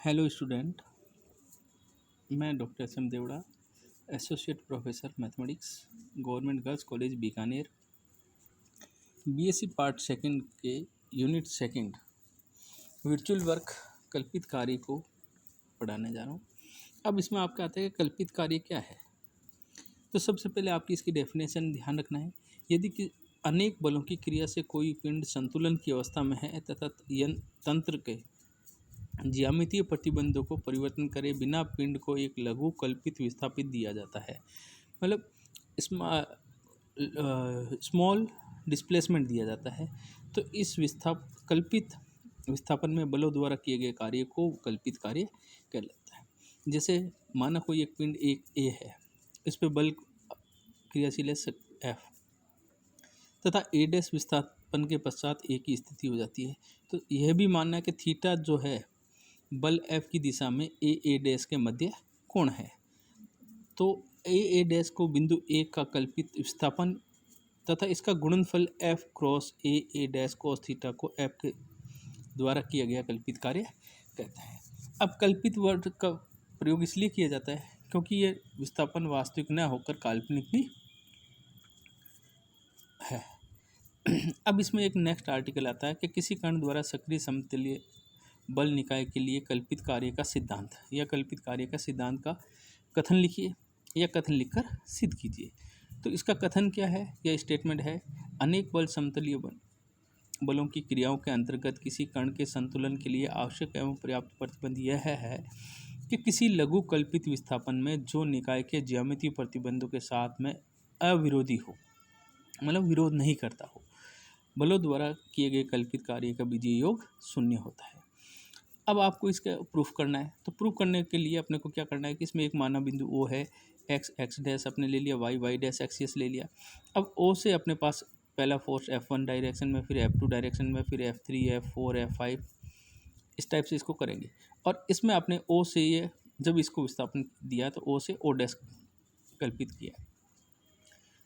Hello student. मैं doctor S M Devda, associate professor mathematics, government girls college Bikaner, BSc part second के unit second virtual work कल्पित कार्य को पढ़ाने जा रहा हूँ। अब इसमें आपका आता है कि कल्पित कार्य क्या है। तो सबसे पहले आपकी इसकी डेफिनेशन ध्यान रखना है। यदि कि अनेक बलों की क्रिया से कोई पिंड संतुलन की अवस्था में है तथा तंत्र के ज्यामितीय प्रतिबंधों को परिवर्तन करे बिना पिंड को एक लघु कल्पित विस्थापित दिया जाता है। मतलब स्मॉल डिस्प्लेसमेंट दिया जाता है। तो इस कल्पित विस्थापन में बलों द्वारा किए गए कार्य को कल्पित कार्य कहलाता है। जैसे माना कोई एक पिंड एक ए है, इस पर बल क्रियाशील है एफ तथा ए डैश विस्थापन के पश्चात ए की स्थिति हो जाती है। तो यह भी मानना है कि थीटा जो है बल एफ की दिशा में ए डैश के मध्य कोण है। तो ए डैश को बिंदु ए का कल्पित विस्थापन तथा इसका गुणनफल एफ क्रॉस ए डैश कोस थीटा को एफ के द्वारा किया गया कल्पित कार्य कहते हैं। अब कल्पित वर्ड का प्रयोग इसलिए किया जाता है क्योंकि ये विस्थापन वास्तविक न होकर काल्पनिक भी है। अब इसमें एक नेक्स्ट आर्टिकल आता है कि किसी कण द्वारा सक्रिय समतलीय बल निकाय के लिए कल्पित कार्य का सिद्धांत या कल्पित कार्य का सिद्धांत का कथन लिखिए या कथन लिखकर सिद्ध कीजिए। तो इसका कथन क्या है या स्टेटमेंट है, अनेक बल समतलीय बलों की क्रियाओं के अंतर्गत किसी कण के संतुलन के लिए आवश्यक एवं पर्याप्त प्रतिबंध यह है कि किसी लघु कल्पित विस्थापन में जो निकाय के ज्यामितीय प्रतिबंधों के साथ में अविरोधी हो, मतलब विरोध नहीं करता हो। बलों द्वारा किए गए कल्पित कार्य का बीजीय योग शून्य होता है। अब आपको इसका प्रूफ करना है। तो प्रूफ करने के लिए अपने को क्या करना है कि इसमें एक माना बिंदु ओ है, एक्स डैश अपने ले लिया, वाई डैश एक्सिस ले लिया। अब ओ से अपने पास पहला फोर्स F1 डायरेक्शन में, फिर F2 डायरेक्शन में, फिर F3 F4 F5 इस टाइप से इसको करेंगे। और इसमें आपने ओ से ये जब इसको विस्थापन दिया तो ओ से ओ डैश कल्पित किया।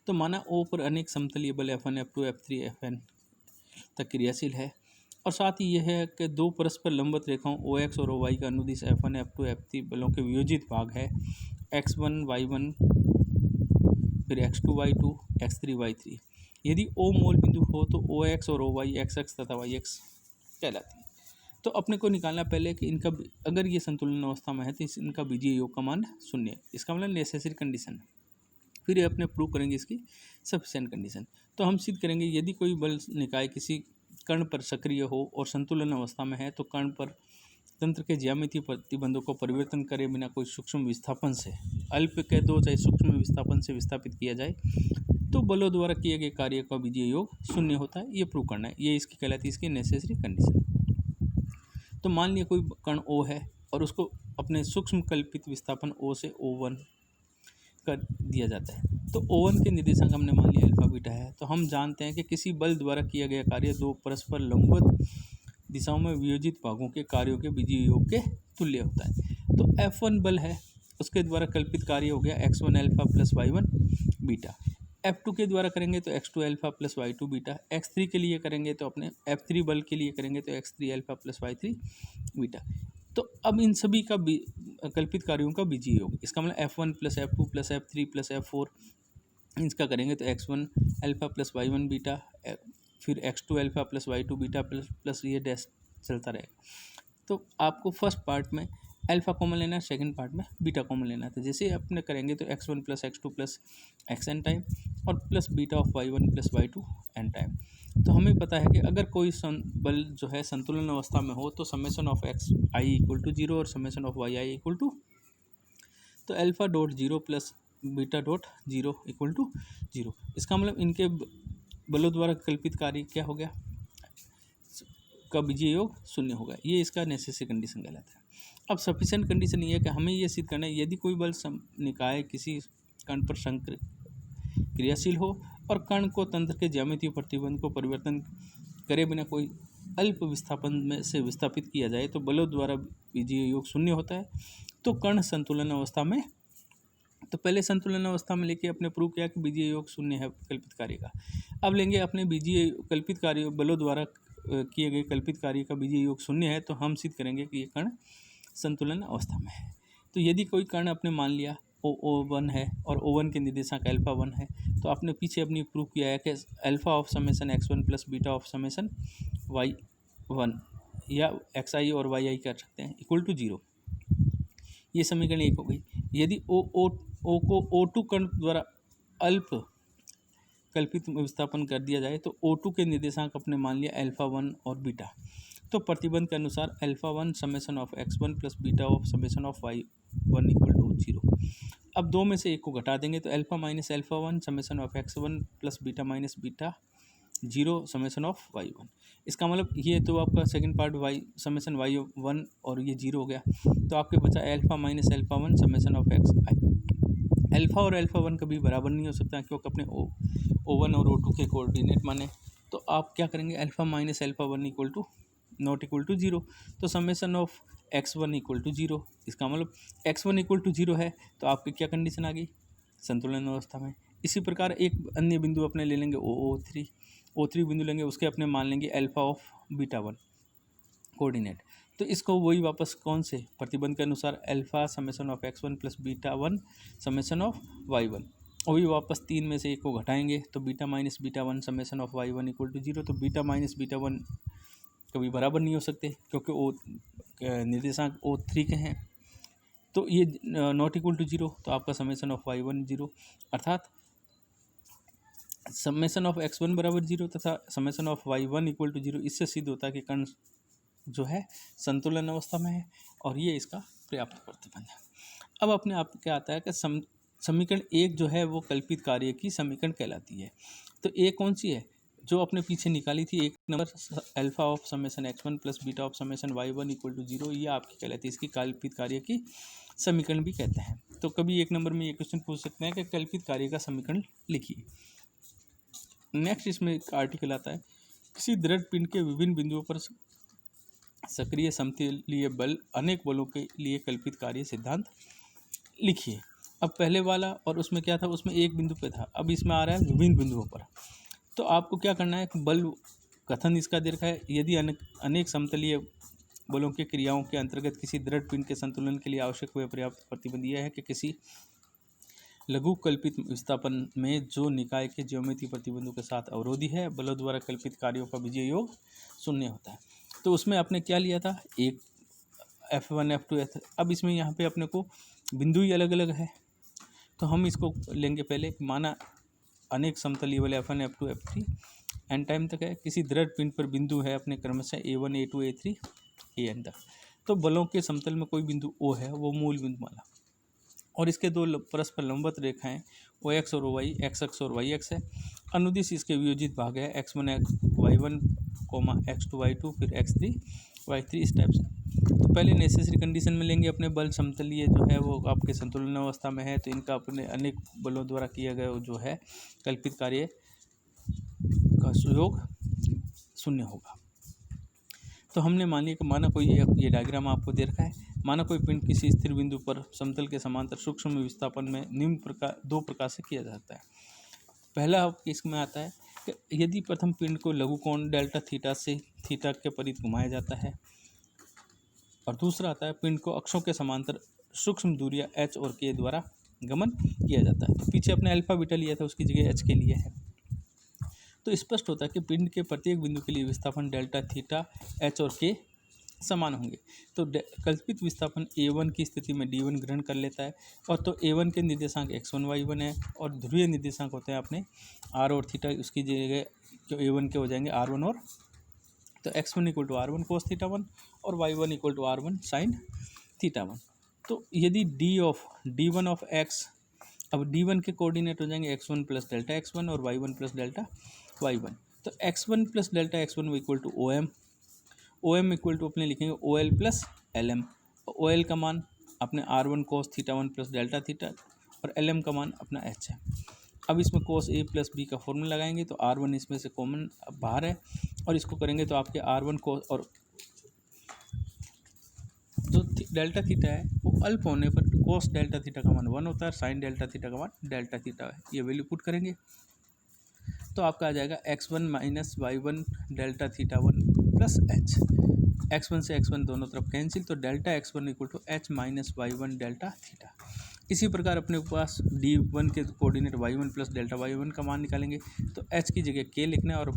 तो माना ओ पर अनेक समतलीय बल F1 F2 F3 Fn तक क्रियाशील है और साथ ही यह है कि दो परस्पर लंबवत रेखाओं OX और OY का अनुदिश F1 F2 F3 बलों के वियोजित भाग है x1 y1 फिर x2 y2 x3 y3। यदि O मूल बिंदु हो तो OX और OY XX तथा YX कहलाती है। तो अपने को निकालना पहले कि इनका अगर ये संतुलन अवस्था में है तो इनका बीजीय योग का मान शून्य है। इसका मतलब नेसेसरी कंडीशन है। फिर अपने प्रूव करेंगे इसकी सफिशिएंट कंडीशन। तो हम सिद्ध करेंगे यदि कोई बल निकाय किसी कण पर सक्रिय हो और संतुलन अवस्था में है तो कण पर तंत्र के ज्यामितीय प्रतिबंधों को परिवर्तन करे बिना कोई सूक्ष्म विस्थापन से, अल्प कह दो चाहे सूक्ष्म विस्थापन से विस्थापित किया जाए तो बलों द्वारा किए गए कार्य का बीजीय योग शून्य होता है। ये प्रूव करना है। ये इसकी कहलाती है इसकी नेसेसरी कंडीशन। तो मान लिया कोई कण ओ है और उसको अपने सूक्ष्म कल्पित विस्थापन ओ से O1 कर दिया जाता है। तो O1 के निर्देशांक हमने मान लिया अल्फा बीटा है। तो हम जानते हैं कि किसी बल द्वारा किया गया कार्य दो परस्पर लंबवत दिशाओं में वियोजित भागों के कार्यों के बीजीय योग के तुल्य होता है। तो F1 बल है, उसके द्वारा कल्पित कार्य हो गया x1 alpha plus y1 beta. F2 के द्वारा करेंगे तो x2 alpha plus y2 beta. x3 के लिए करेंगे तो अपने F3 बल के लिए करेंगे तो x3 alpha plus y3 beta. तो अब इन सभी का कल्पित कार्यों का बीजीय योग, इसका मतलब F1 plus F2 plus F3 plus F4 इसका करेंगे तो x1 alpha plus y1 beta, फिर x2 alpha plus y2 beta plus ये डैश चलता रहेगा। तो आपको फर्स्ट पार्ट में अल्फा कॉमन लेना है, सेकंड पार्ट में बीटा कॉमन लेना है। तो जैसे अपने करेंगे तो x1 plus x2 plus xn time और plus beta of y1 plus y2 n time. तो हमें पता है कि अगर कोई बल जो है संतुलन अवस्था में हो तो summation of x i equal to 0 और summation of y i equal to, तो alpha dot 0 plus beta dot 0 equal to 0। इसका मतलब इनके बलों द्वारा कल्पित कार्य क्या हो गया, का बीजीय योग शून्य होगा। ये इसका नेसेसरी कंडीशन कहलाता है। अब सफिशिएंट कंडीशन ये है कि हमें ये सिद्ध करना है यदि कोई बल निकाय किसी कण पर क्रियाशील हो और कण को तंत्र के ज्यामितीय प्रतिबंध को परिवर्तन करे बिना कोई अल्प विस्थापन में से विस्थापित किया जाए तो बलों द्वारा बीजीय योग शून्य होता है। तो कण संतुलन अवस्था में, तो पहले संतुलन अवस्था में लेके अपने प्रूव किया कि बीजीय योग शून्य है कल्पित कार्य का। अब लेंगे अपने बीजीय कल्पित कार्य बलों द्वारा किए गए कल्पित कार्य का बीजीय योग शून्य है। तो हम सिद्ध करेंगे कि ये कण संतुलन अवस्था में है। तो यदि कोई कण आपने मान लिया O1 है और O1 के निर्देशांक अल्फा 1 है, तो आपने पीछे अपनी प्रूफ किया है कि alpha of summation x1 plus beta of summation y1 या xi और yi कर सकते हैं इक्वल टू 0। ये समीकरण 1 हो गई। यदि O को O2 कण द्वारा अल्प कल्पित विस्थापन कर दिया जाए तो O2 के निर्देशांक अपने मान लिया अल्फा 1 और बीटा, तो प्रतिबंध के अनुसार alpha 1 summation of x1 plus beta of summation of y1 equal to 0। अब दो में से एक को घटा देंगे तो alpha minus alpha 1 summation of x1 plus beta minus beta 0 summation of y1। इसका मतलब ये तो आपका second part y summation y1 और ये 0 हो गया, तो आपके बचा alpha minus alpha 1 summation of xi। Alpha और अल्फा 1 कभी बराबर नहीं हो सकता क्योंकि अपने O1 और O2 के कोऑर्डिनेट माने, तो आप क्या करेंगे alpha minus alpha 1 equal to not equal to 0, तो summation of x1 equal to 0। इसका मतलब x1 इक्वल टू 0 है, तो आपकी क्या कंडीशन आ गई, संतुलन अवस्था में। इसी प्रकार एक अन्य बिंदु अपने ले लेंगे O3 बिंदु लेंगे, उसके अपने मान लेंगे अल्फा ऑफ बीटा 1 कोऑर्डिनेट, तो इसको वही वापस कौन से प्रतिबंध के अनुसार alpha summation of x1 plus beta 1 summation of y1, और वही वापस 3 में से एक को घटाएंगे तो beta minus beta 1 summation of y1 equal to 0। तो बीटा माइनस बीटा 1 कभी बराबर नहीं हो सकते क्योंकि निर्देशांक O3 के हैं, तो ये नॉट इक्वल टू 0, तो आपका समेसन ऑफ y1 0, अर्थात समेसन ऑफ x1 बराबर 0 तथा summation of y1 equal to 0। इससे सिद्ध होता है कि कण जो है संतुलन अवस्था में है और ये इसका पर्याप्त प्रतिबंध है। अब अपने आप क्या आता है कि समीकरण 1 जो है वो कल्पित कार्य की समीकरण कहलाती है। तो ए कौन सी है जो अपने पीछे निकाली थी, एक number alpha of summation x1 plus beta of summation y1 equal to 0, ये आपकी कहलाती है, इसकी कल्पित कार्य की समीकरण भी कहते हैं। तो कभी एक नंबर में ये क्वेश्चन पूछ सकते हैं कि कल्पित कार्य का समीकरण लिखिए। नेक्स्ट इसमें एक आर्टिकल आता है, किसी दृढ़ पिंड के विभिन्न बिंदुओं पर सक्रिय समतलीय बल अनेक बलों के लिए कल्पित कार्य सिद्धांत लिखिए। अब पहले वाला और उसमें क्या था, उसमें एक बिंदु पे था, अब इसमें आ रहा है विभिन्न बिंदुओं पर। तो आपको क्या करना है, बल कथन इसका दे रखा है, यदि अनेक समतलीय बलों की क्रियाओं के अंतर्गत किसी दृढ़ पिंड के संतुलन के लिए आवश्यक हुए पर्याप्त प्रतिबंध यह है कि किसी लघु कल्पित विस्थापन में जो निकाय के ज्योमेट्री प्रतिबंधों के साथ अवरोधी है, बलों द्वारा कल्पित कार्यों का बीजीय योग शून्य होता है। तो उसमें आपने क्या लिया था, एक F1 F2 F3। अब इसमें यहाँ पे अपने को बिंदु ही अलग अलग है, तो हम इसको लेंगे पहले, माना अनेक समतलीय बल F1 F2 F3 N time तक है, किसी दृढ़ पिंड पर बिंदु है अपने क्रमशः A1 A2 A3 AN तक। तो बलों के समतल में कोई बिंदु O है, वो मूल बिंदु माना, और इसके दो परस्पर लंबवत रेखाएं OX और OY, X अक्ष और Y अक्ष है। अनुदिश इसके वियोजित भाग है X1 Y1, X2 Y2, फिर X3 Y3, इस टाइप से। तो पहले नेसेसरी कंडीशन में लेंगे अपने बल समतलीय जो है वो आपके संतुलन अवस्था में है, तो इनका अपने अनेक बलों द्वारा किया गया जो है कल्पित कार्य का योग शून्य होगा। तो हमने मान लिया कि माना कोई ये डायग्राम आपको दे रखा है, माना कोई पिंड किसी स्थिर बिंदु पर समतल के समांतर सूक्ष्म विस्थापन में निम्न दो प्रकार से किया जाता है। पहला इसमें आता है कि यदि प्रथम पिंड को लघु कोण डेल्टा थीटा से थीटा के परित घुमाया जाता है, और दूसरा आता है पिंड को अक्षों के समांतर सूक्ष्म दूरियां h और k द्वारा गमन किया जाता है। तो पीछे अपने अल्फा बीटा लिया था, उसकी जगह h के लिए है। तो स्पष्ट होता है कि पिंड के प्रत्येक बिंदु के लिए विस्थापन डेल्टा थीटा h और k समान होंगे। तो कल्पित विस्थापन A1 की स्थिति में D1 ग्रहण कर लेता है, और तो A1 के निर्देशांक x1 y1 है, और ध्रुवीय निर्देशांक होते हैं अपने r और थीटा, उसकी जगह जो A1 के हो जाएंगे R1 और, तो x1 equal to R1 cos theta 1 और y1 equal to R1 sine theta 1। तो यदि D1 ऑफ x, अब D1 के कोऑर्डिनेट हो जाएंगे x1 प्लस डेल्टा x1 और y1 प्लस डेल्टा y1। तो x1 plus delta x1 equal to OM equal to अपने लिखेंगे OL प्लस LM। OL का मान अपने R1 cos theta 1 plus delta theta, और LM का मान अपना h है। अब इसमें कोस A प्लस B का फॉर्मूला लगाएंगे, तो R1 इसमें से कॉमन बाहर है, और इसको करेंगे तो आपके R1 कोस, और जो डेल्टा थीटा है वो अल्फ होने पर कोस डेल्टा थीटा का मान 1 होता है, साइन डेल्टा थीटा का मान डेल्टा थीटा है। ये वैल्यू पुट करेंगे तो आपका आ जाएगा x1 minus y1 delta theta 1 plus h। x1 से x1 दोनों तरफ कैंसिल, तो delta x1 equal to h minus y1 delta theta. इसी प्रकार अपने पास d1 के coordinate y1 plus delta y1 का मान निकालेंगे, तो h की जगह k लिखना है और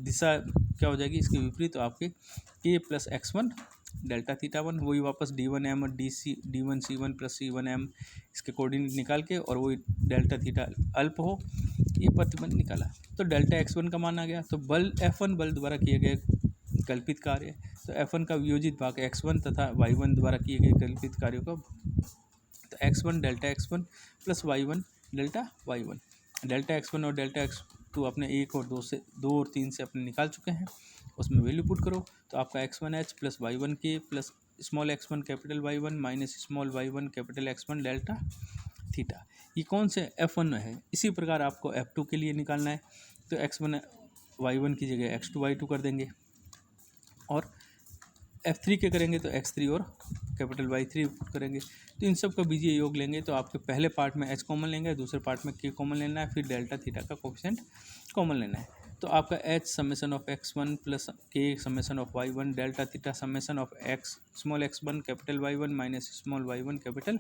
दिशा क्या हो जाएगी इसकी विपरीत, तो आपके k plus x1 delta theta 1, वही वापस d1m और d1c1 प्लस c1m इसके कोऑर्डिनेट निकाल के और वही डेल्टा थीटा अल्प हो, ये प्रतिबंध निकाला, तो डेल्टा x1 का मान आ गया। तो बल F1 बल द्वारा किए गए कल्पित कार्य, तो F1 का वियोजित भाग x1 तथा y1 द्वारा किए गए कल्पित कार्यों का, तो x1 delta x1 plus y1 delta y1। Delta x1 और डेल्टा x2 अपने 1 और 2 से 2 और 3 से अपने निकाल चुके हैं, उसमें वैल्यू पुट करो, तो आपका x1h plus y1k plus small x1 capital y1 minus small y1 capital x1 delta theta. ये कौन से F1 में है। इसी प्रकार आपको F2 के लिए निकालना है, तो x1 y1 की जगह x2 y2 कर देंगे, और F3 के करेंगे तो x3 और कैपिटल Y3 करेंगे। तो इन सब का बीजीय योग लेंगे, तो आपके पहले पार्ट में h कॉमन लेंगे, दूसरे पार्ट में k कॉमन लेना है, फिर डेल्टा थीटा का कोफिशिएंट कॉमन लेना है। तो आपका h summation of x1 plus k summation of y1 delta theta summation of x small x1 capital y1 minus small y1 capital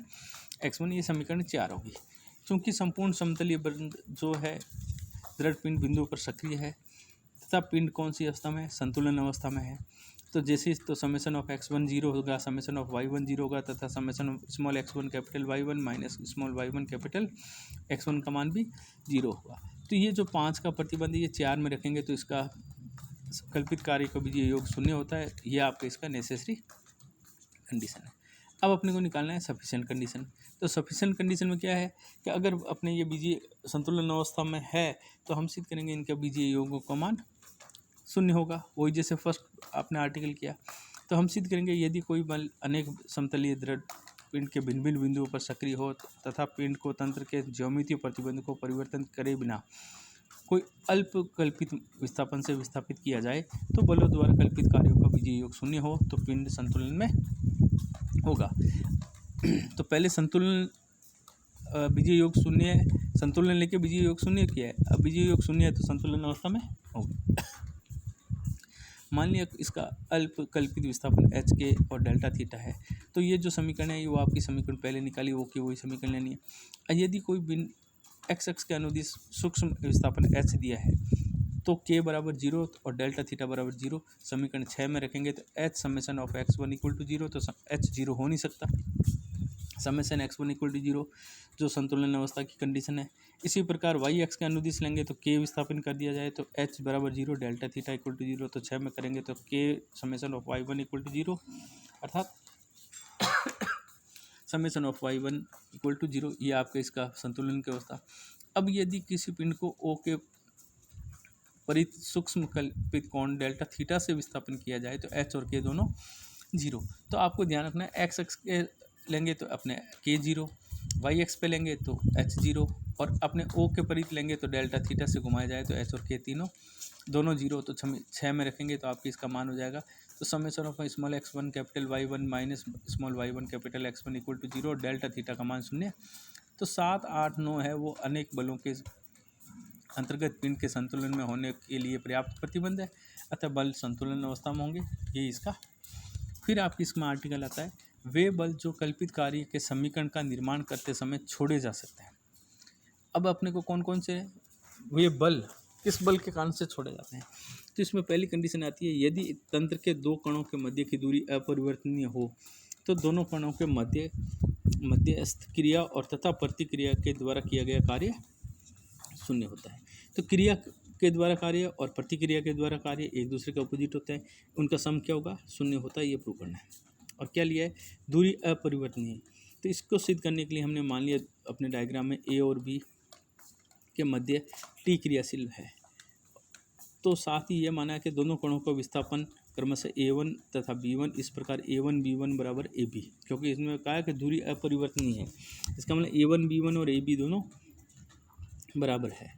x1, ये समीकरण 4 होगी। चूँकि संपूर्ण समतलीय बंध जो है दृढ़ पिंड बिंदु पर सक्रिय है तथा पिंड कौन सी अवस्था में है, संतुलन अवस्था में है, तो जैसे तो समेसन ऑफ x1 0 होगा, समेसन ऑफ y1 0 होगा, तथा summation of small x1 capital y1 minus small y1 capital x1 का मान भी 0 होगा। तो ये जो 5 का प्रतिबंध ये 4 में रखेंगे, तो इसका कल्पित कार्य का बीजीय योग 0 होता है। ये आपका इसका नेसेसरी कंडीशन है। अब अपने को निकालना है सफिशिएंट कंडीशन। तो सफिशिएंट कंडीशन में क्या है कि अगर अपने ये बीजीय संतुलन अवस्था में है, तो हम सिद्ध करेंगे इनका बीजीय योगों का मान 0 होगा। वही जैसे फर्स्ट आपने आर्टिकल किया, तो हम सिद्ध करेंगे यदि कोई बल अनेक समतलीय दृढ़ पिंड के भिन्न भिन्न बिंदुओं पर सक्रिय हो तथा पिंड को तंत्र के ज्यामितीय प्रतिबंध को परिवर्तन करे बिना कोई अल्प कल्पित विस्थापन से विस्थापित किया जाए, तो बलों द्वारा कल्पित कार्यों का बीजीय योग 0 हो, तो पिंड संतुलन में होगा। तो पहले संतुलन बीजीय योग 0 है, संतुलन लेके बीजीय योग 0 किया है, अब बीजीय योग 0 है तो संतुलन अवस्था में होगा। मान लिया इसका अल्प कल्पित विस्थापन एच के और डेल्टा थीटा है, तो ये जो समीकरण है वो आपकी समीकरण पहले निकाली वो की वही समीकरण लेनी है। यदि कोई बिन एक्स एक्स के अनुदिश सूक्ष्म विस्थापन एच दिया है, तो के बराबर 0 और डेल्टा थीटा बराबर 0 समीकरण 6 में रखेंगे, तो H summation of x1 equal to 0, तो एच 0 हो नहीं सकता, समेसन x1 इक्वल टू 0 जो संतुलन अवस्था की कंडीशन है। इसी प्रकार वाई एक्स के अनुदिश लेंगे तो के विस्थापन कर दिया जाए, तो h बराबर 0 डेल्टा थीटा इक्वल टू 0, तो 6 में करेंगे तो के summation of y1 equal to 0 अर्थात summation of y1 equal to 0, ये आपका इसका संतुलन की अवस्था। अब यदि किसी पिंड को O के परित सूक्ष्म कल्पित कोण डेल्टा थीटा से विस्थापन किया जाए, तो h और k दोनों 0। तो आपको ध्यान रखना है एक्स एक्स के लेंगे तो अपने k 0, वाई एक्स पे लेंगे तो h 0, और अपने O के परित लेंगे तो डेल्टा थीटा से घुमाया जाए तो h और k दोनों 0, तो 6 में रखेंगे तो आपकी इसका मान हो जाएगा। तो summation of small x1 capital y1 minus small y1 capital x1 equal to 0, delta theta का मान 0। तो 7, 8, 9 है वो अनेक बलों के अंतर्गत पिंड के संतुलन में होने के लिए पर्याप्त प्रतिबंध है, अतः बल संतुलन अवस्था में होंगे, ये इसका। फिर आपकी इसमें आर्टिकल आता है वे बल जो कल्पित कार्य के समीकरण का निर्माण करते समय छोड़े जा सकते हैं। अब अपने को कौन कौन से वे बल किस बल के कारण से छोड़े जाते हैं, तो इसमें पहली कंडीशन आती है यदि तंत्र के दो कणों के मध्य की दूरी अपरिवर्तनीय हो, तो दोनों कणों के मध्यस्थ क्रिया और तथा प्रतिक्रिया के द्वारा किया गया कार्य 0 होता है। तो क्रिया के द्वारा कार्य और प्रतिक्रिया के द्वारा कार्य एक दूसरे के अपोजिट होते हैं, उनका सम क्या होगा 0 होता है, ये प्रूव करना है। और क्या लिया है दूरी अपरिवर्तनीय है, तो इसको सिद्ध करने के लिए हमने मान लिया अपने डायग्राम में ए और बी के मध्य टी क्रियाशील है, तो साथ ही ये माना है कि दोनों कणों का विस्थापन क्रमशः a1 तथा b1, इस प्रकार a1 b1 बराबर ab, क्योंकि इसमें कहा है कि दूरी अपरिवर्तनीय है, इसका मतलब a1 b1 और ab दोनों बराबर है।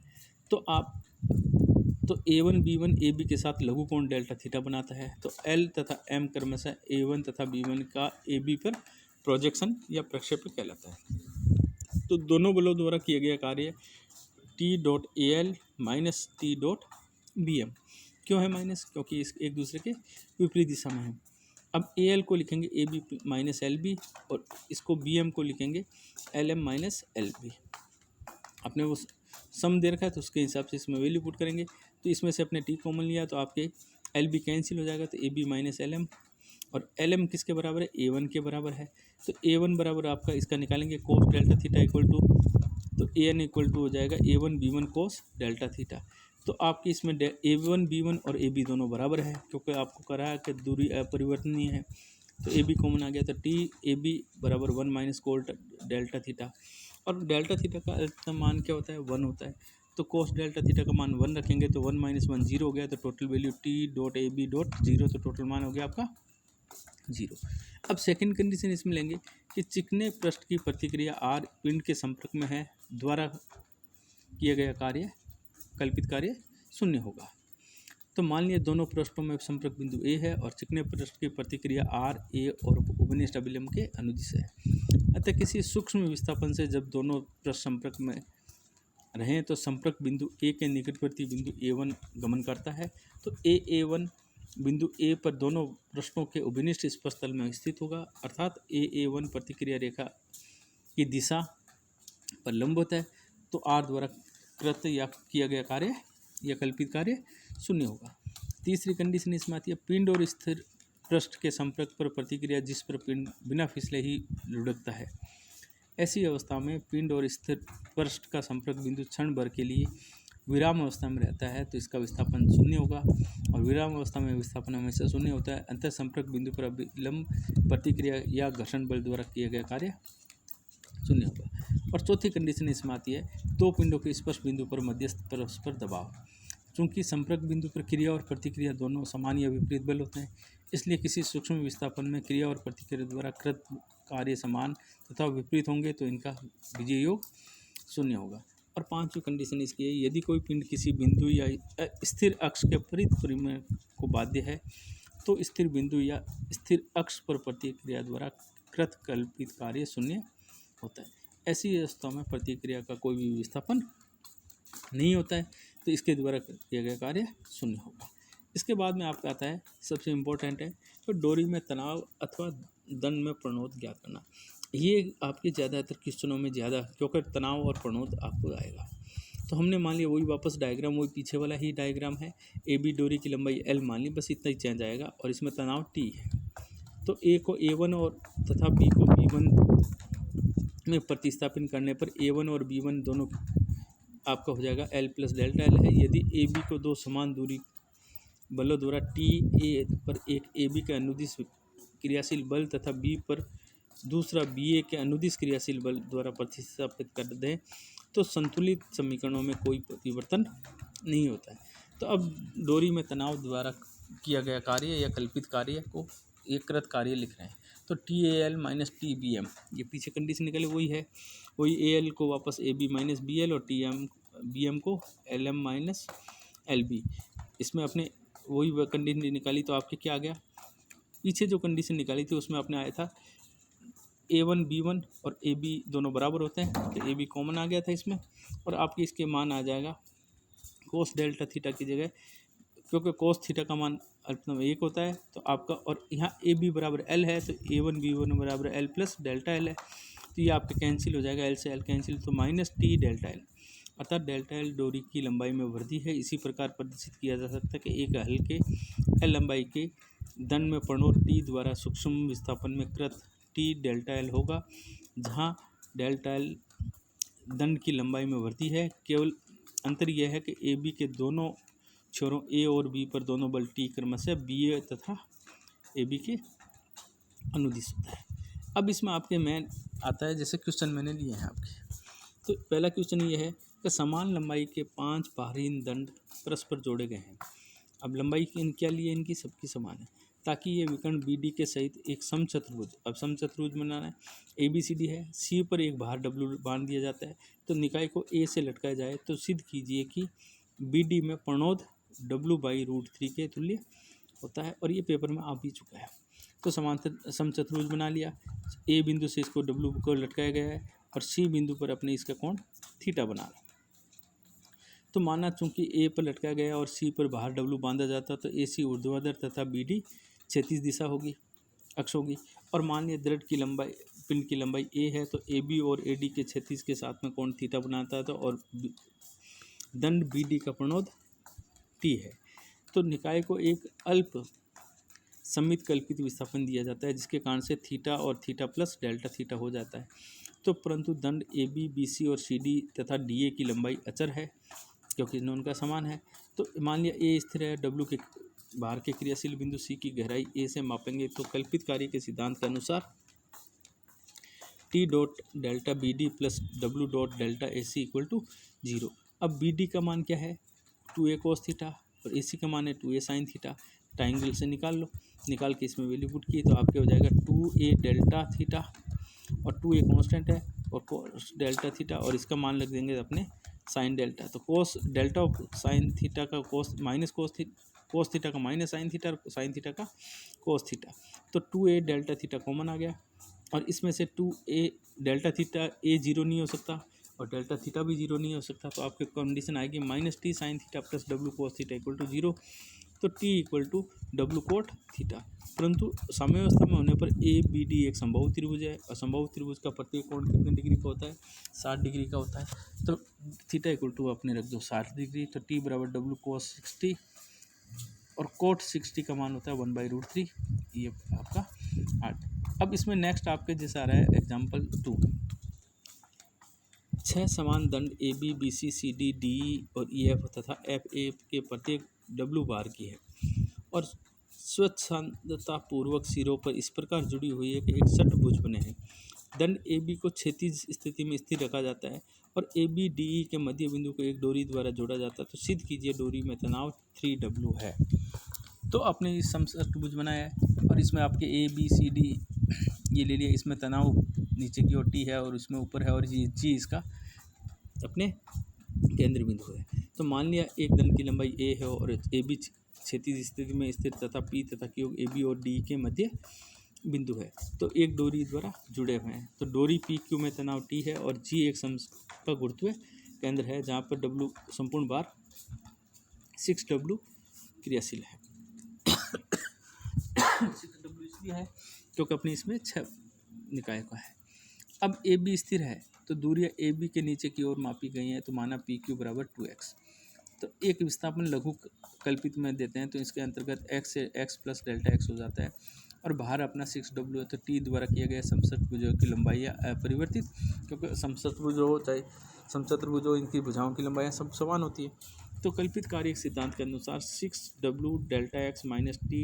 तो a1 b1 ab के साथ लघु कोण डेल्टा थीटा बनाता है, तो l तथा m क्रमशः a1 तथा b1 का ab पर प्रोजेक्शन या प्रक्षेपण कहलाता है। तो दोनों बलों द्वारा किया गया कार्य T dot AL minus T dot BM, क्यों है माइनस? क्योंकि इस एक दूसरे के विपरीत दिशा में है। अब ए एल को लिखेंगे A B minus L B, और इसको बी एम को लिखेंगे L M minus L B. आपने वो सम दे रखा है तो उसके हिसाब से इसमें वैल्यू पुट करेंगे। तो इसमें से अपने टी कॉमन लिया तो आपके एल बी कैंसिल हो जाएगा, तो A B minus L M, और एल एम किसके बराबर है? ए वन के बराबर है। तो ए वन बराबर आपका इसका निकालेंगे cos delta theta equal to, तो ए एन इक्वल टू हो जाएगा a one b one cos delta theta. तो आपकी इसमें ए वन बी वन और ए बी दोनों बराबर है, क्योंकि आपको करा है कि दूरी अपरिवर्तनीय है। तो ए बी कॉमन आ गया, तो टी ए बी बराबर 1 माइनस कोस डेल्टा थीटा, और डेल्टा थीटा का अधिकतम मान क्या होता है? 1 होता है। तो कोस डेल्टा थीटा का मान 1 रखेंगे तो 1 माइनस 1 जीरो हो गया, तो total value T dot A B dot zero, तो टोटल मान हो गया आपका 0। अब सेकंड कंडीशन इसमें लेंगे कि चिकने पृष्ठ की प्रतिक्रिया आर पिंड के संपर्क में है द्वारा किया गया कार्य, कल्पित कार्य शून्य होगा। तो मान लिया दोनों पृष्ठों में संपर्क बिंदु ए है और चिकने पृष्ठ की प्रतिक्रिया आर ए और उपनिष्ठ अभिलंब के अनुदिश है। अतः किसी सूक्ष्म विस्थापन से जब दोनों पृष्ठ संपर्क में रहें तो संपर्क बिंदु ए के निकटवर्ती बिंदु ए वन गमन करता है। तो ए वन बिंदु ए पर दोनों पृष्ठों के उपनिष्ठ स्पर्श तल में स्थित होगा, अर्थात ए वन प्रतिक्रिया रेखा की दिशा पर लंब होता है। तो आर द्वारा कृत या किया गया कार्य या कल्पित कार्य शून्य होगा। तीसरी कंडीशन इसमें आती है पिंड और स्थिर पृष्ठ के संपर्क पर प्रतिक्रिया जिस पर पिंड बिना फिसले ही लुढ़कता है। ऐसी अवस्था में पिंड और स्थिर पृष्ठ का संपर्क बिंदु क्षण भर के लिए विराम अवस्था में रहता है, तो इसका विस्थापन शून्य होगा, और विराम अवस्था में विस्थापन हमेशा शून्य होता है। अंतर संपर्क बिंदु पर अभिलंब प्रतिक्रिया या घर्षण बल द्वारा किया गया कार्य शून्य होगा। और चौथी कंडीशन इसमें आती है दो पिंडों के स्पर्श बिंदु पर मध्यस्थ परस्पर दबाव। चूंकि संपर्क बिंदु पर क्रिया और प्रतिक्रिया दोनों समान या विपरीत बल होते हैं, इसलिए किसी सूक्ष्म विस्थापन में क्रिया और प्रतिक्रिया द्वारा कृत कार्य समान तथा विपरीत होंगे, तो इनका बीजीय योग शून्य होगा। और पांचवी कंडीशन इसकी है यदि कोई पिंड किसी बिंदु या स्थिर अक्ष के विपरीत परिमेय को बाध्य है, तो स्थिर बिंदु या स्थिर अक्ष पर प्रतिक्रिया द्वारा कृत कल्पित कार्य शून्य होता है। ऐसी अवस्था में प्रतिक्रिया का कोई भी विस्थापन नहीं होता है, तो इसके द्वारा किया गया कार्य शून्य होगा। इसके बाद में आपका आता है सबसे इम्पोर्टेंट है तो डोरी में तनाव अथवा दंड में प्रणोद ज्ञात करना। ये आपके ज़्यादातर क्वेश्चनों में ज़्यादा, क्योंकि तनाव और प्रणोद आपको आएगा। तो हमने मान लिया वही वापस डायग्राम, वही पीछे वाला ही डायग्राम है। ए बी डोरी की लंबाई एल मान ली, बस इतना ही चेंज आएगा, और इसमें तनाव टी है। तो ए को ए वन और तथा बी को बी वन में प्रतिस्थापन करने पर ए वन और बी वन दोनों आपका हो जाएगा एल प्लस डेल्टा एल है। यदि ए बी को दो समान दूरी बलों द्वारा टी ए पर एक ए बी के अनुदिश क्रियाशील बल तथा बी पर दूसरा बी ए के अनुदिश क्रियाशील बल द्वारा प्रतिस्थापित कर दें, तो संतुलित समीकरणों में कोई परिवर्तन नहीं होता है। तो अब डोरी में तनाव द्वारा किया गया कार्य या कल्पित कार्य को एक कृत कार्य लिख रहे हैं। तो T A L minus T B M, ये पीछे कंडीशन निकले वही है, वही ए एल को वापस A B minus B L और टी एम बी एम को L M minus L B. इसमें अपने वही कंडीशन निकाली, तो आपके क्या आ गया? पीछे जो कंडीशन निकाली थी उसमें अपने आया था ए वन बी वन और ए बी दोनों बराबर होते हैं, तो ए बी कॉमन आ गया था इसमें, और आपके इसके मान आ जाएगा कोस डेल्टा थीटा की जगह, क्योंकि कोस थीटा का मान अल्पतम 1 होता है, तो आपका, और यहाँ ए बी बराबर एल है, तो ए वन बी वन बराबर एल प्लस डेल्टा एल है, तो ये आपके कैंसिल हो जाएगा, एल से एल कैंसिल, तो माइनस टी डेल्टा एल, अर्थात डेल्टा एल डोरी की लंबाई में वृद्धि है। इसी प्रकार प्रदर्शित किया जा सकता है कि एक हल्के एल लंबाई के दंड में प्रणोद टी द्वारा सूक्ष्म विस्थापन में कृत टी डेल्टा एल होगा, जहाँ डेल्टा एल दंड की लंबाई में वृद्धि है। केवल अंतर यह है कि ए बी के दोनों छोरों ए और बी पर दोनों बल टी क्रमशः बी ए तथा ए बी के अनुदिश होता है। अब इसमें आपके मेन आता है, जैसे क्वेश्चन मैंने लिए हैं आपके, तो पहला क्वेश्चन ये है कि समान लंबाई के 5 बाहरी दंड परस्पर जोड़े गए हैं। अब लंबाई क्या लिए इनकी सबकी समान है, ताकि ये विकर्ण बी डी के सहित एक समचतुर्भुज, अब समचतुर्भुज बनाना है, ए बी सी डी है, सी पर एक भार डब्ल्यू बांध दिया जाता है, तो निकाय को ए से लटकाया जाए, तो सिद्ध कीजिए कि बी डी में प्रणोद W/√3 के तुल्य होता है, और ये पेपर में आ भी चुका है। तो समांतर समचतुर्भुज बना लिया, ए बिंदु से इसको W को लटकाया गया है, और सी बिंदु पर अपने इसका कोण थीटा बना रहा है। तो माना चूंकि ए पर लटका गया और सी पर बाहर डब्लू बांधा जाता तो ए सी ऊर्ध्वाधर तथा बी डी क्षैतिज दिशा होगी, अक्ष होगी। और मान लिया दृढ़ की लंबाई, पिंड की लंबाई ए है तो ए बी और ए डी के क्षैतिज के साथ में कोण थीटा बनाता था और दंड बी डी का प्रणोद टी है। तो निकाय को एक अल्प सममित कल्पित विस्थापन दिया जाता है जिसके कारण से थीटा और थीटा प्लस डेल्टा थीटा हो जाता है। तो परंतु दंड ए बी बी सी और सी डी तथा डी ए की लंबाई अचर है क्योंकि उनका समान है। तो मान लिया ए स्थिर है, डब्ल्यू के बाहर के क्रियाशील बिंदु सी की गहराई ए से मापेंगे तो कल्पित कार्य के सिद्धांत के अनुसार T dot delta B D plus W dot delta A C equal to 0। अब बी डी का मान क्या है 2a cos थीटा और ए सी का मान है 2a sin थीटा। ट्राइंगल से निकाल लो, निकाल के इसमें वैल्यू पुट की तो आपके हो जाएगा 2a डेल्टा थीटा और 2a कांस्टेंट है और cos डेल्टा थीटा और इसका मान लग देंगे अपने साइन डेल्टा। तो cos delta of sine theta का cos माइनस cos थीटा का माइनस साइन थीटा और साइन थीटा का cos थीटा। तो 2a डेल्टा थीटा कॉमन आ गया और इसमें से 2a delta theta a zero नहीं हो सकता और डेल्टा थीटा भी जीरो नहीं हो सकता। तो आपके कंडीशन आएगी minus T sine theta plus W cos theta equal to 0। तो T equal to W cot theta. परंतु साम्यावस्था में होने पर ए बी डी एक समबाहु त्रिभुज है और समबाहु त्रिभुज का प्रत्येक कोण कितने डिग्री का होता है 60 डिग्री का होता है। तो थीटा इक्वल टू अपने रख दो 60 डिग्री। तो टी बराबर डब्ल्यू कोस 60 और कोट 60 का मान होता है 1/√3। ये आपका 8। अब इसमें नेक्स्ट आपके जैसा आ रहा है एग्जाम्पल 2। 6 समान दंड A B B C C D D और ई एफ तथा एफ ए के प्रत्येक डब्ल्यू बार की है और स्वच्छंदता पूर्वक सिरों पर इस प्रकार जुड़ी हुई है कि एक षटभुज बने हैं। दंड ए बी को क्षैतिज स्थिति में स्थिर रखा जाता है और ए बी डी ई के मध्य बिंदु को एक डोरी द्वारा जोड़ा जाता है। तो सिद्ध कीजिए डोरी में तनाव 3W है। तो आपने इस समषटभुज बनाया है और इसमें आपके ए बी सी डी ये ले लिया, इसमें तनाव नीचे की ओर टी है और इसमें ऊपर है और ये जी इसका अपने केंद्र बिंदु है। तो मान लिया एक दंड की लंबाई ए है और ए बी क्षैतिज स्थिति में स्थिर तथा पी तथा क्यू ए बी और डी के मध्य बिंदु है। तो एक डोरी द्वारा जुड़े हुए हैं। तो डोरी पी क्यू में तनाव टी है और जी एक समता गुरुत्व केंद्र है जहाँ पर डब्ल्यू संपूर्ण बार 6W क्रियाशील है। 6W इसलिए है क्योंकि अपनी इसमें 6 निकाय का है। अब ए बी स्थिर है तो दूरियां ए बी के नीचे की ओर मापी गई हैं। तो माना पी क्यू बराबर 2x। तो एक विस्थापन लघु कल्पित में देते हैं तो इसके अंतर्गत x से x प्लस डेल्टा x हो जाता है और बाहर अपना 6W है। तो टी द्वारा किया गया समषटभुजों की लंबाइयाँ अपरिवर्तित क्योंकि समषटभुज हो चाहे समचतुर्भुज हो इनकी भुजाओं की लंबाइयाँ सब समान होती है। तो कल्पित कार्य सिद्धांत के अनुसार 6W delta x minus T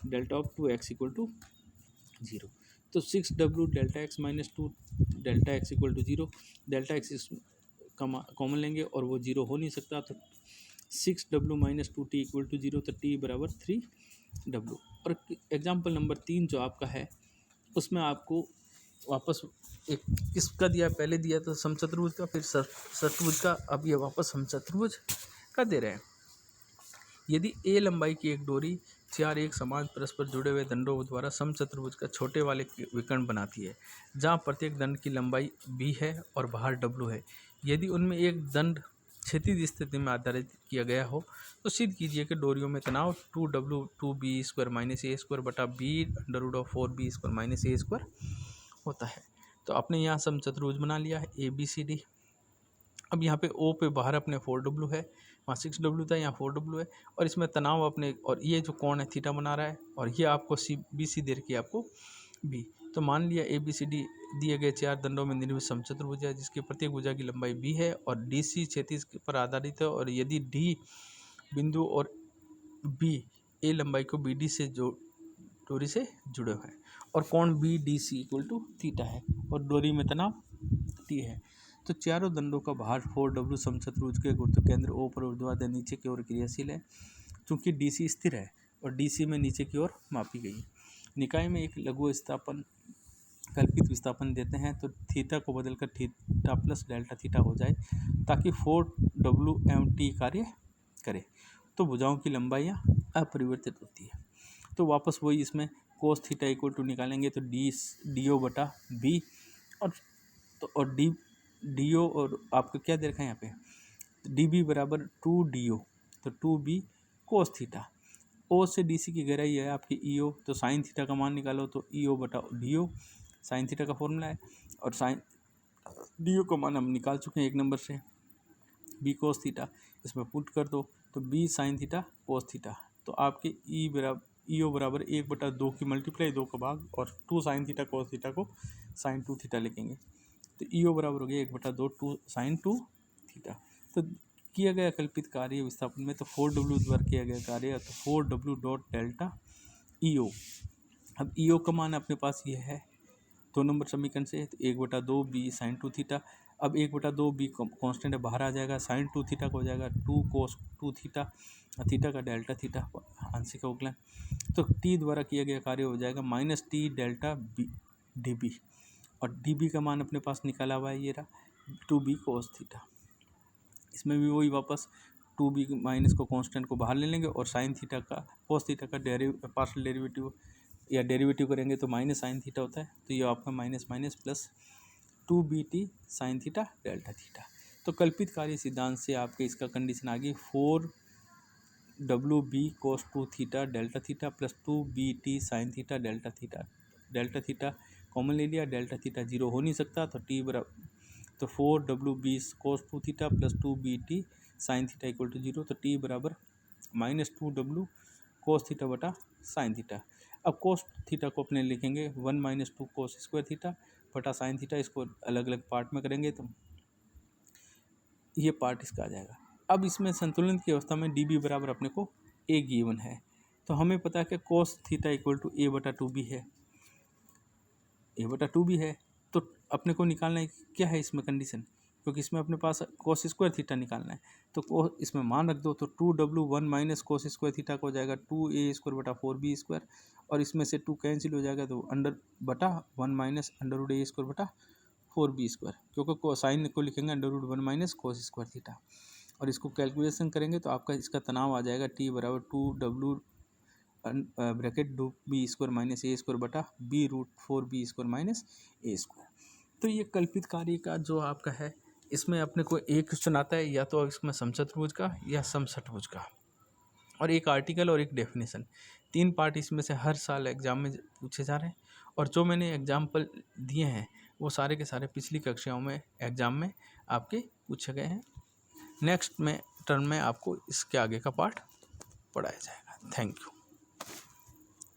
delta of 2x equal to 0। तो 6W delta x minus 2 delta x equal to 0। Delta x common लेंगे और वो 0 हो नहीं सकता। तो 6W minus 2t equal to 0। तो t बराबर 3W। और एग्जाम्पल नंबर 3 जो आपका है उसमें आपको वापस एक किसका दिया, पहले दिया तो समचतुर्भुज का फिर षटभुज का, अब ये वापस समचतुर्भुज का दे रहे हैं। यदि ए लंबाई की एक डोरी 4 एक समान परस्पर जुड़े हुए दंडों द्वारा समचतुर्भुज का छोटे वाले विकर्ण बनाती है जहाँ प्रत्येक दंड की लंबाई b है और बाहर w है। यदि उनमें एक दंड क्षैतिज स्थिति में आधारित किया गया हो तो सिद्ध कीजिए कि डोरियों में तनाव 2W 2b² माइनस a² बटा b√4b² माइनस a² होता है। तो आपने यहाँ समचतुर्भुज बना लिया है ए बी सी डी। अब यहाँ पे O पे बाहर अपने 4W है, वहाँ 6W था, यहाँ 4W है और इसमें तनाव अपने, और ये जो कोण है थीटा बना रहा है और ये आपको BC दे रखी है आपको B। तो मान लिया ABCD दिए गए 4 दंडों में निर्मित समचतुर्भुज है जिसकी प्रत्येक भुजा की लंबाई B है और DC क्षैतिज पर आधारित है और यदि D बिंदु और B A लंबाई को BD से डोरी से जुड़े हुए हैं और कोण BDC इक्वल टू थीटा है और डोरी में तनाव T है। तो चारों दंडों का भार 4W समचतुर्भुज के गुरुत्व केंद्र O पर ऊर्ध्वाधर नीचे की ओर क्रियाशील है क्योंकि DC स्थिर है और DC में नीचे की ओर मापी गई है। निकाय में एक लघु विस्थापन कल्पित विस्थापन देते हैं तो थीटा को बदलकर थीटा प्लस डेल्टा थीटा हो जाए ताकि 4WMT कार्य करे। तो भुजाओं की लंबाइयाँ अपरिवर्तित होती है। तो वापस वही इसमें कोस थीटा इक्वल टू निकालेंगे तो DO बटा B और डी ओ और आपको क्या दे रखा है यहाँ पे डी बी बराबर 2 DO, तो 2B कोस थीटा। ओ से DC की गहराई है आपकी EO, तो साइन थीटा का मान निकालो, तो EO बटा DO साइन थीटा का फॉर्मूला है, और साइन DO का मान हम निकाल चुके हैं 1 नंबर से, B कोस थीटा, इसमें पुट कर दो तो B sine theta cos theta, तो आपके EO बराबर 1/2 की मल्टीप्लाई 2 का भाग, और 2 साइन थीटा कोस थीटा को साइन 2 थीटा लिखेंगे, तो EO बराबर हो गया 1/2 2 साइन 2 थीटा। तो किया गया कल्पित कार्य विस्थापन में, तो 4W द्वारा किया गया कार्य, तो 4W डॉट डेल्टा EO। अब EO का मान अपने पास ये है 2 नंबर समीकरण से, तो 1/2 B साइन 2 थीटा। अब 1/2 B कॉन्स्टेंट है, बाहर आ जाएगा, साइन 2 थीटा का हो जाएगा 2 कोस 2 थीटा, थीटा का डेल्टा थीटा आंशिक अवकलन, तो T द्वारा किया गया कार्य हो जाएगा -T डेल्टा DB, और DB का मान अपने पास निकाला हुआ है ये रहा 2B कोस थीटा। इसमें भी वही वापस 2B माइनस को कांस्टेंट को बाहर ले लेंगे, और साइन थीटा का कोस थीटा का पार्शियल डेरिवेटिव या डेरिवेटिव करेंगे तो माइनस साइन थीटा होता है, तो ये आपका minus minus plus 2BT sine theta delta theta. तो कल्पित कार्य सिद्धांत से आपके इसका कंडीशन आ गई 4WB cos 2 theta delta theta plus 2BT sine theta delta theta. Delta theta common ले लिया, डेल्टा थीटा 0 हो नहीं सकता, तो T बराबर, तो 4WB cos 2 theta plus 2BT sine theta equal to 0, तो T बराबर -2W कोस थीटा बटा साइन थीटा। अब कोस थीटा को अपने लिखेंगे 1 - 2 कोस स्क्वायर थीटा बटा साइन थीटा, इसको अलग अलग पार्ट में करेंगे तो ये पार्ट इसका आ जाएगा। अब इसमें संतुलन की अवस्था में DB बराबर अपने को A गिवन है, तो हमें पता है कि कोस थीटा इक्वल टू A/2B है, A/2B है, तो अपने को निकालना है क्या है इसमें कंडीशन, क्योंकि इसमें अपने पास कोस स्क्वायर थीटा निकालना है, तो इसमें मान रख दो, तो 2W 1 - कोस स्क्वायर थीटा को हो जाएगा 2A² बटा 4B², और इसमें से 2 कैंसिल हो जाएगा, तो अंडर बटा 1 - √A² बटा 4B², क्योंकि साइन को लिखेंगे √1 - कोस स्क्वायर थीटा, और इसको कैलकुलेशन करेंगे तो आपका इसका तनाव आ जाएगा T बराबर 2W bracket 2B² minus A² बटा B√4B² - A²। तो ये कल्पित कार्य का जो आपका है, इसमें अपने को एक क्वेश्चन आता है, या तो इसमें समचतुर्भुज का या समषट्भुज का, और एक आर्टिकल और एक डेफिनेशन, 3 पार्ट इसमें से हर साल एग्जाम में पूछे जा रहे हैं, और जो मैंने एग्जाम्पल दिए हैं वो सारे के सारे पिछली कक्षाओं में एग्जाम में आपके पूछे गए हैं। नेक्स्ट में टर्म में आपको इसके आगे का पार्ट पढ़ाया जाएगा। Thank you.